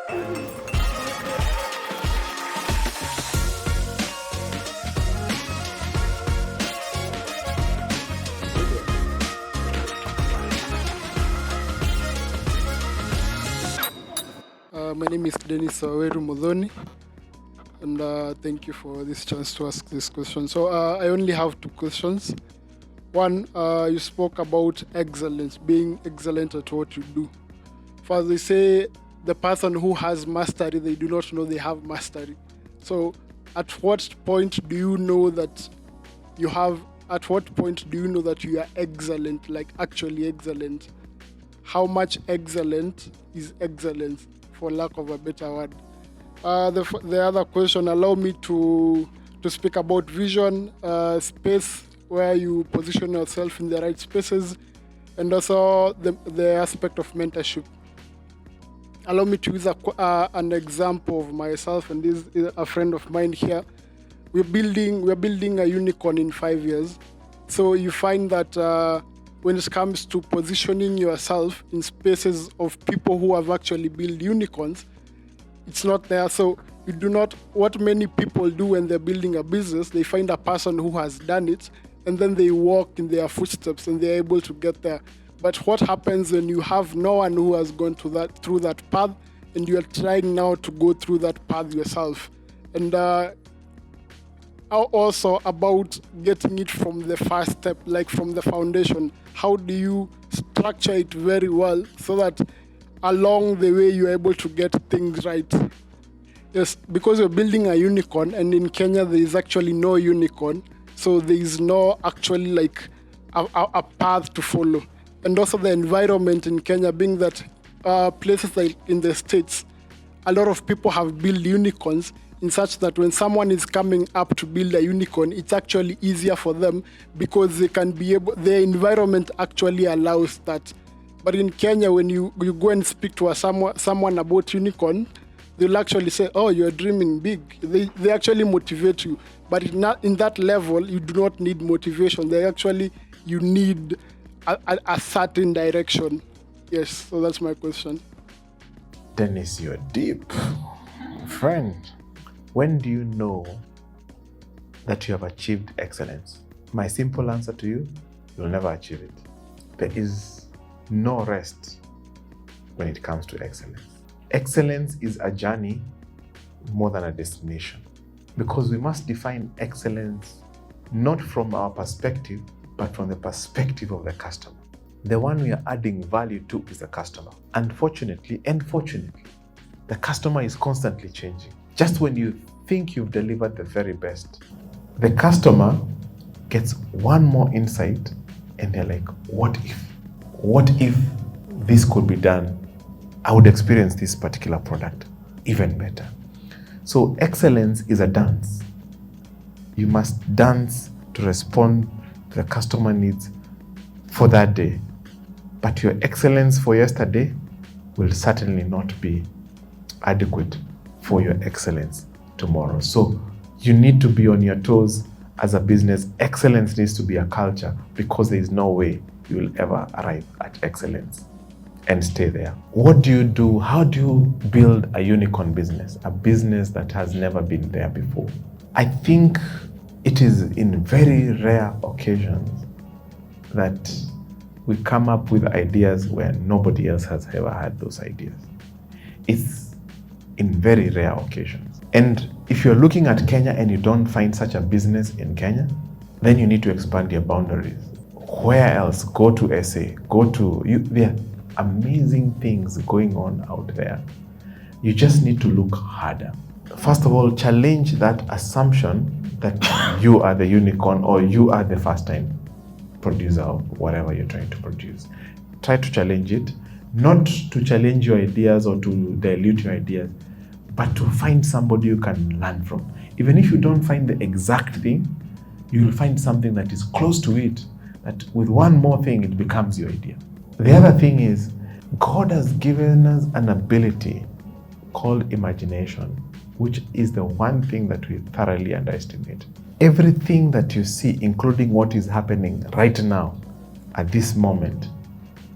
My name is Dennis Aweru Modhoni, and thank you for this chance to ask this question. So I only have two questions. One, you spoke about excellence, being excellent at what you do. First, they say the person who has mastery, they do not know they have mastery. So at what point do you know that you have, at what point do you know that you are excellent, like actually excellent? How much excellent is excellence, for lack of a better word? The other question, allow me to speak about vision, space, where you position yourself in the right spaces, and also the aspect of mentorship. Allow me to use an example of myself, and this is a friend of mine here. We're building a unicorn in 5 years. So you find that when it comes to positioning yourself in spaces of people who have actually built unicorns, it's not there. So you do not, what many people do when they're building a business, they find a person who has done it, and then they walk in their footsteps and they're able to get there. But what happens when you have no one who has gone through that path, and you are trying now to go through that path yourself? And also about getting it from the first step, like from the foundation. How do you structure it very well so that along the way you're able to get things right? Yes, because you're building a unicorn, and in Kenya there is actually no unicorn, so there is no actually like a path to follow. And also the environment in Kenya, being that places like in the States, a lot of people have built unicorns in such that when someone is coming up to build a unicorn, it's actually easier for them because they can be able, their environment actually allows that. But in Kenya, when you go and speak to someone about unicorn, they'll actually say, oh, you're dreaming big. They actually motivate you. But in that level, you do not need motivation. You need a certain direction. Yes, so that's my question. Dennis, you're deep. Friend, when do you know that you have achieved excellence? My simple answer to you, you'll never achieve it. There is no rest when it comes to excellence. Excellence is a journey more than a destination, because we must define excellence not from our perspective, but from the perspective of the customer. The one we are adding value to is the customer. Unfortunately and fortunately, the customer is constantly changing. Just when you think you've delivered the very best, the customer gets one more insight and they're like, what if? What if this could be done? I would experience this particular product even better. So excellence is a dance. You must dance to respond to the customer needs for that day. But your excellence for yesterday will certainly not be adequate for your excellence tomorrow. So you need to be on your toes as a business. Excellence needs to be a culture, because there is no way you will ever arrive at excellence and stay there. What do you do? How do you build a unicorn business? A business that has never been there before? I think it is in very rare occasions that we come up with ideas where nobody else has ever had those ideas. It's in very rare occasions. And if you're looking at Kenya and you don't find such a business in Kenya, then you need to expand your boundaries. Where else? Go to SA, there are amazing things going on out there. You just need to look harder. First of all, challenge that assumption that you are the unicorn or you are the first time producer of whatever you're trying to produce. Try to challenge it, not to challenge your ideas or to dilute your ideas, but to find somebody you can learn from. Even if you don't find the exact thing, you'll find something that is close to it, that with one more thing, it becomes your idea. The other thing is, God has given us an ability called imagination, which is the one thing that we thoroughly underestimate. Everything that you see, including what is happening right now, at this moment,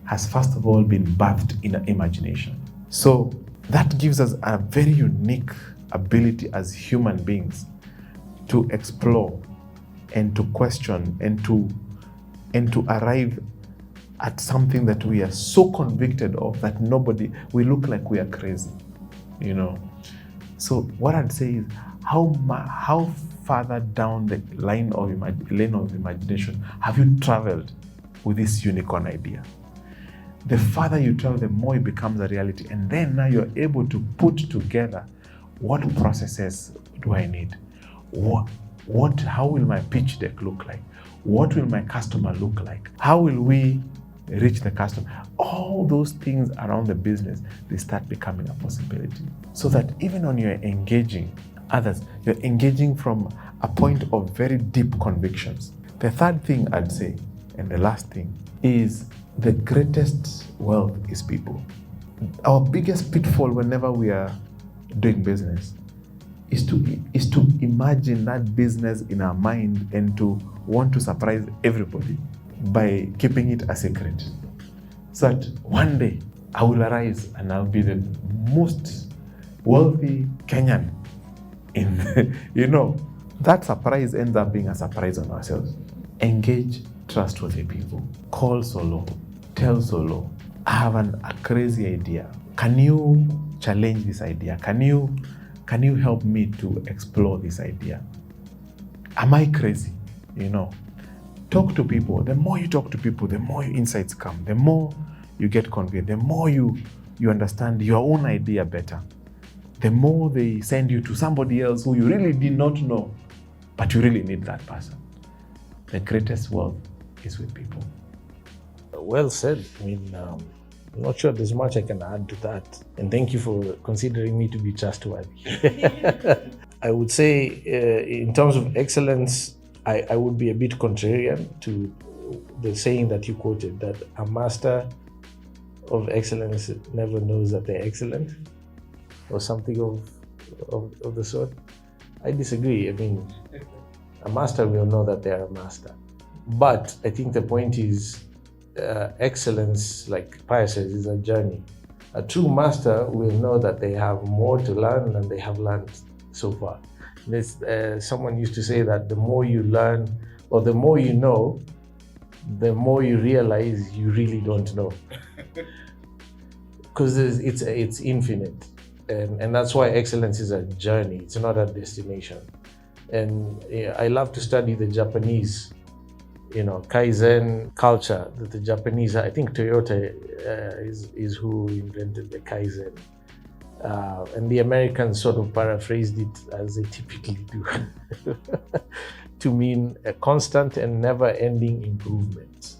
has first of all been birthed in an imagination. So That gives us a very unique ability as human beings to explore and to question and to arrive at something that we are so convicted of that we look like we are crazy, So what I'd say is, how farther down the lane of imagination have you traveled with this unicorn idea? The farther you travel, the more it becomes a reality. And then now you're able to put together, what processes do I need? How will my pitch deck look like? What will my customer look like? How will we reach the customer? All those things around the business, they start becoming a possibility. So that even when you're engaging others, you're engaging from a point of very deep convictions. The third thing I'd say, and the last thing, is the greatest wealth is people. Our biggest pitfall whenever we are doing business is to imagine that business in our mind and to want to surprise everybody by keeping it a secret. So that one day I will arise and I'll be the most wealthy Kenyan that surprise ends up being a surprise on ourselves. Engage trustworthy people. Call Solo. Tell Solo, I have a crazy idea. Can you challenge this idea? Can you help me to explore this idea? Am I crazy? Talk to people. The more you talk to people, the more your insights come. The more you get convinced. The more you understand your own idea better. The more they send you to somebody else who you really did not know, but you really need that person. The greatest wealth is with people. Well said. I'm not sure there's much I can add to that. And thank you for considering me to be trustworthy. I would say, in terms of excellence, I would be a bit contrarian to the saying that you quoted, that a master of excellence never knows that they're excellent, or something of the sort. I disagree. A master will know that they're a master. But I think the point is, excellence, like Pius says, is a journey. A true master will know that they have more to learn than they have learned so far. Someone used to say that the more you learn, or the more you know, the more you realize you really don't know. Because it's infinite. And that's why excellence is a journey. It's not a destination. And I love to study the Japanese, Kaizen culture that the Japanese, I think Toyota is who invented the Kaizen. And the Americans sort of paraphrased it, as they typically do, to mean a constant and never-ending improvement.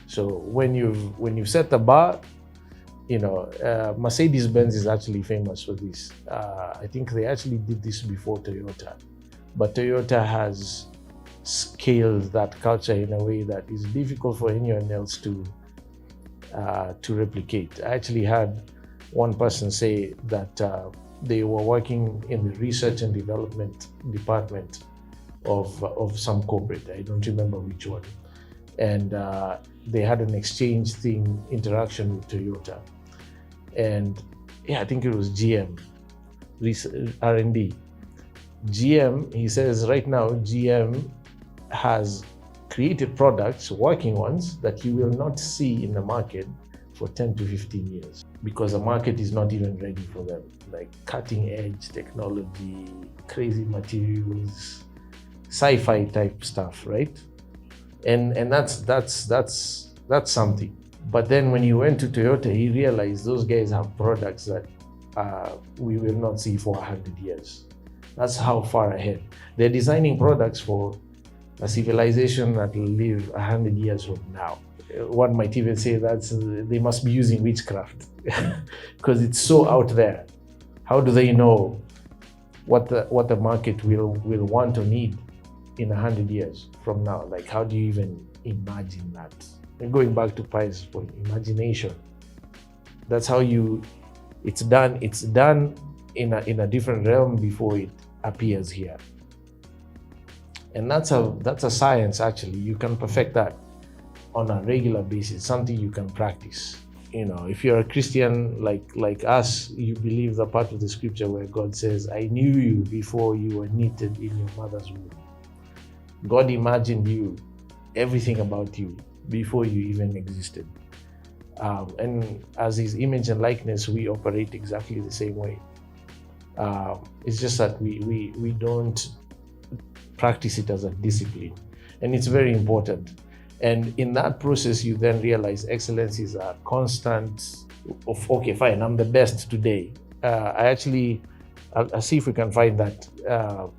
So when you've set the bar, Mercedes-Benz is actually famous for this. I think they actually did this before Toyota, but Toyota has scaled that culture in a way that is difficult for anyone else to replicate. I actually had one person say that they were working in the research and development department of some corporate. I don't remember which one. And they had an exchange interaction with Toyota. And I think it was GM, R&D. GM, he says right now, GM has created products, working ones, that you will not see in the market for 10 to 15 years because the market is not even ready for them. Like cutting edge technology, crazy materials, sci-fi type stuff, right? And that's something. But then when he went to Toyota, he realized those guys have products that we will not see for 100 years. That's how far ahead. They're designing products for a civilization that will live 100 years from now. One might even say that they must be using witchcraft because it's so out there. How do they know what the market will want or need in 100 years from now? Like, how do you even imagine that? And going back to Pius' point, imagination. That's how it's done in a different realm before it appears here. And that's a science, actually. You can perfect that on a regular basis, something you can practice. if you're a Christian like us, you believe the part of the scripture where God says, I knew you before you were knitted in your mother's womb. God imagined you, everything about you, before you even existed. And as his image and likeness, we operate exactly the same way. It's just that we don't practice it as a discipline. And it's very important. And in that process, you then realize excellence is a constant of, okay, fine, I'm the best today. I'll see if we can find that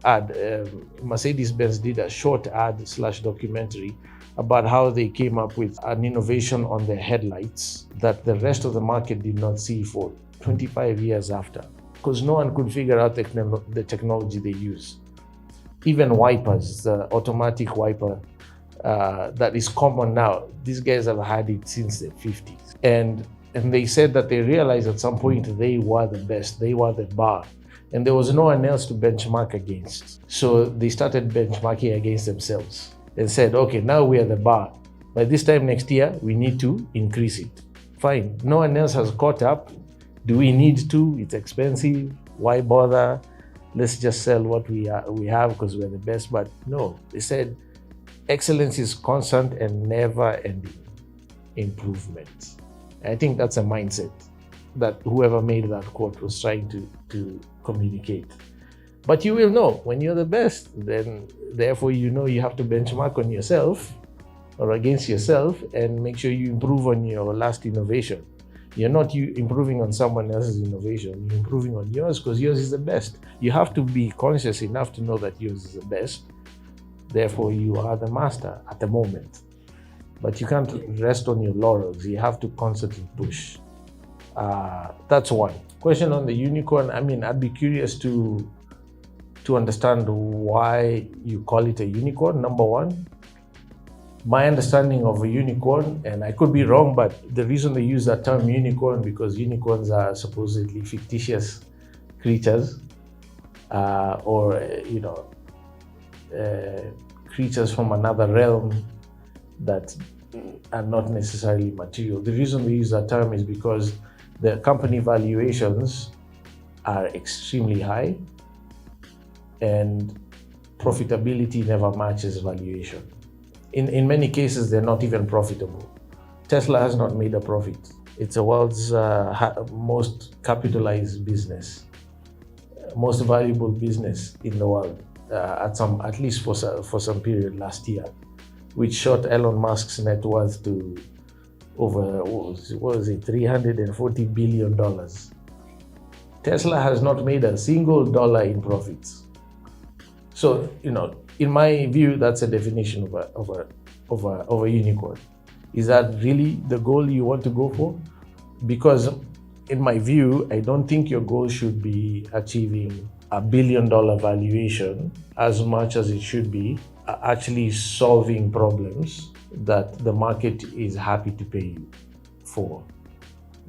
ad. Mercedes-Benz did a short ad / documentary about how they came up with an innovation on their headlights that the rest of the market did not see for 25 years after, because no one could figure out the technology they use. Even wipers, the automatic wiper that is common now, these guys have had it since the 50s. And they said that they realized at some point they were the best, they were the bar. And there was no one else to benchmark against. So they started benchmarking against themselves and said, okay, now we are the bar. By this time next year, we need to increase it. Fine, no one else has caught up. Do we need to? It's expensive. Why bother? Let's just sell what we have because we're the best. But no, they said excellence is constant and never-ending improvement. I think that's a mindset that whoever made that quote was trying to communicate. But you will know when you're the best, then therefore you have to benchmark on yourself or against yourself and make sure you improve on your last innovation. You're not improving on someone else's innovation, you're improving on yours because yours is the best. You have to be conscious enough to know that yours is the best. Therefore, you are the master at the moment. But you can't rest on your laurels. You have to constantly push. That's one. Question on the unicorn. I'd be curious to understand why you call it a unicorn, number one. My understanding of a unicorn, and I could be wrong, but the reason they use that term unicorn because unicorns are supposedly fictitious creatures creatures from another realm that are not necessarily material. The reason we use that term is because the company valuations are extremely high and profitability never matches valuation. In many cases, they're not even profitable. Tesla has not made a profit. It's the world's most capitalized business, most valuable business in the world, at least for some period last year, which shot Elon Musk's net worth to over, $340 billion. Tesla has not made a single dollar in profits. So, in my view, that's a definition of a unicorn. Is that really the goal you want to go for? Because in my view, I don't think your goal should be achieving $1 billion valuation as much as it should be actually solving problems that the market is happy to pay you for.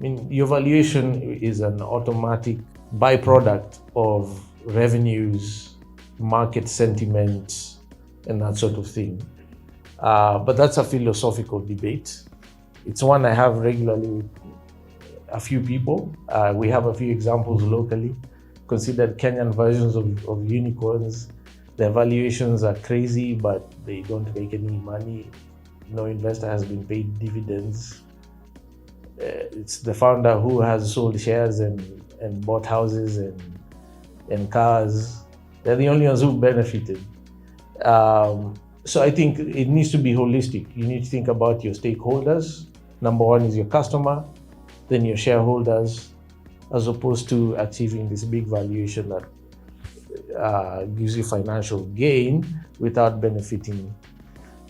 Your valuation is an automatic byproduct of revenues, market sentiment, and that sort of thing. But that's a philosophical debate. It's one I have regularly with a few people. We have a few examples locally. Considered Kenyan versions of unicorns. Their valuations are crazy, but they don't make any money. No investor has been paid dividends. It's the founder who has sold shares and bought houses and cars. They're the only ones who benefited. So I think it needs to be holistic. You need to think about your stakeholders. Number one is your customer, then your shareholders, as opposed to achieving this big valuation that gives you financial gain without benefiting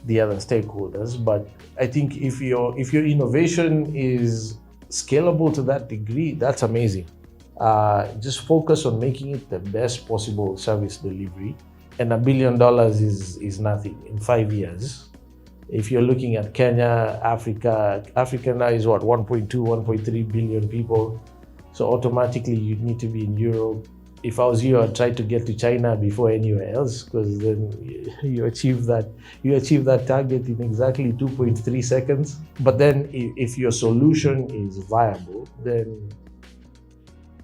the other stakeholders. But I think if your innovation is scalable to that degree, that's amazing. Just focus on making it the best possible service delivery. And $1 billion is nothing in 5 years. If you're looking at Kenya, Africa now is 1.2, 1.3 billion people. So automatically you need to be in Europe, If I was you, I'd try to get to China before anywhere else, because then you achieve that target in exactly 2.3 seconds. But then if your solution is viable, then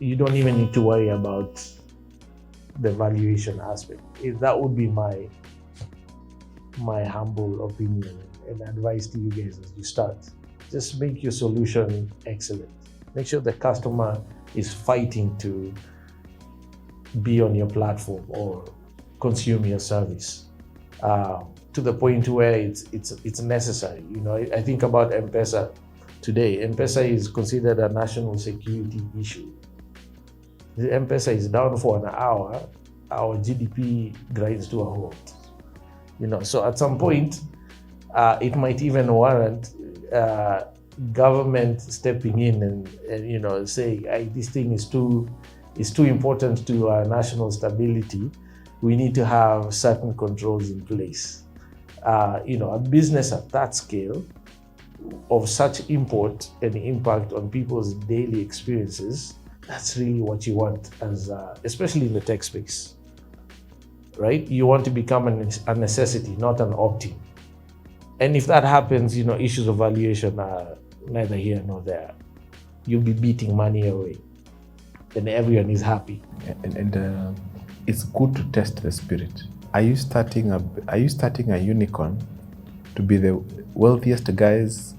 you don't even need to worry about the valuation aspect. That would be my humble opinion and advice to you guys as you start. Just make your solution excellent. Make sure the customer is fighting to be on your platform or consume your service to the point where it's necessary. I think about M-Pesa today. M-Pesa is considered a national security issue. The M-Pesa is down for an hour, our GDP grinds to a halt. So at some point, it might even warrant government stepping in and saying, this thing is too important to our national stability. We need to have certain controls in place. A business at that scale of such import and impact on people's daily experiences, that's really what you want, as especially in the tech space, right? You want to become a necessity, not an opt-in. And if that happens, issues of valuation are neither here nor there. You'll be beating money away, and everyone is happy. And it's good to test the spirit. Are you starting a unicorn to be the wealthiest guys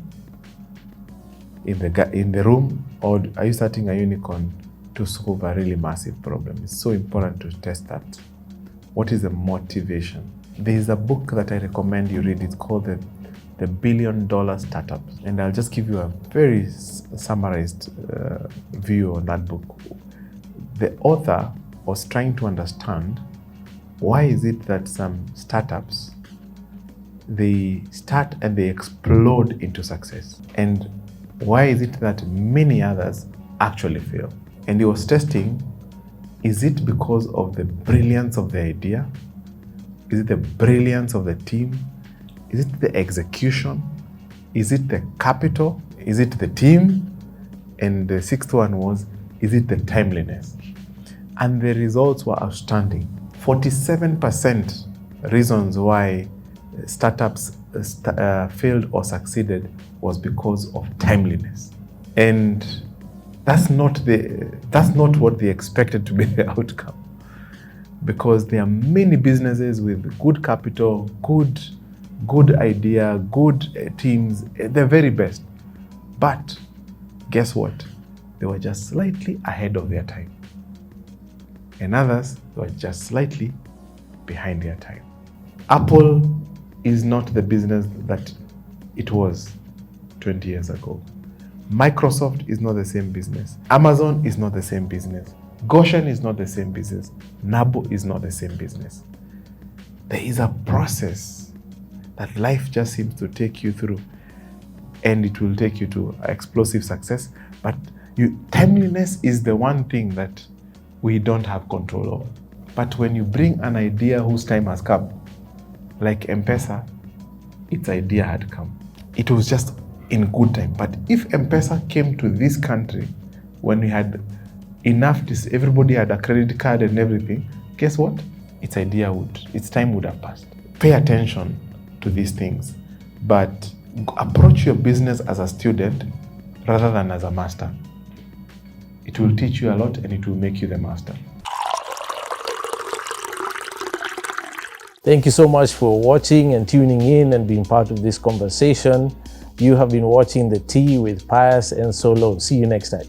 in the room, or are you starting a unicorn to solve a really massive problem? It's so important to test that. What is the motivation? There is a book that I recommend you read. It's called the $1 Billion Startups, and I'll just give you a very summarized view on that book. The author was trying to understand, why is it that some startups, they start and they explode into success, and why is it that many others actually fail? And he was testing, is it because of the brilliance of the idea? Is it the brilliance of the team? Is it the execution? Is it the capital? Is it the team? And the sixth one was, is it the timeliness? And the results were outstanding. 47% reasons why startups failed or succeeded was because of timeliness. And that's not what they expected to be the outcome. Because there are many businesses with good capital, good idea, good teams, the very best. But guess what? They were just slightly ahead of their time. And others were just slightly behind their time. Apple is not the business that it was 20 years ago. Microsoft is not the same business. Amazon is not the same business. Goshen is not the same business. Nabo is not the same business. There is a process that life just seems to take you through, and it will take you to explosive success. But timeliness is the one thing that we don't have control over. But when you bring an idea whose time has come, like M-Pesa, its idea had come. It was just in good time. But if M-Pesa came to this country when we had enough, everybody had a credit card and everything, guess what? Its time would have passed. Pay attention to these things, but approach your business as a student rather than as a master. It will teach you a lot, and it will make you the master. Thank you so much for watching and tuning in and being part of this conversation. You have been watching The Tea with Pius and Solomon. See you next time.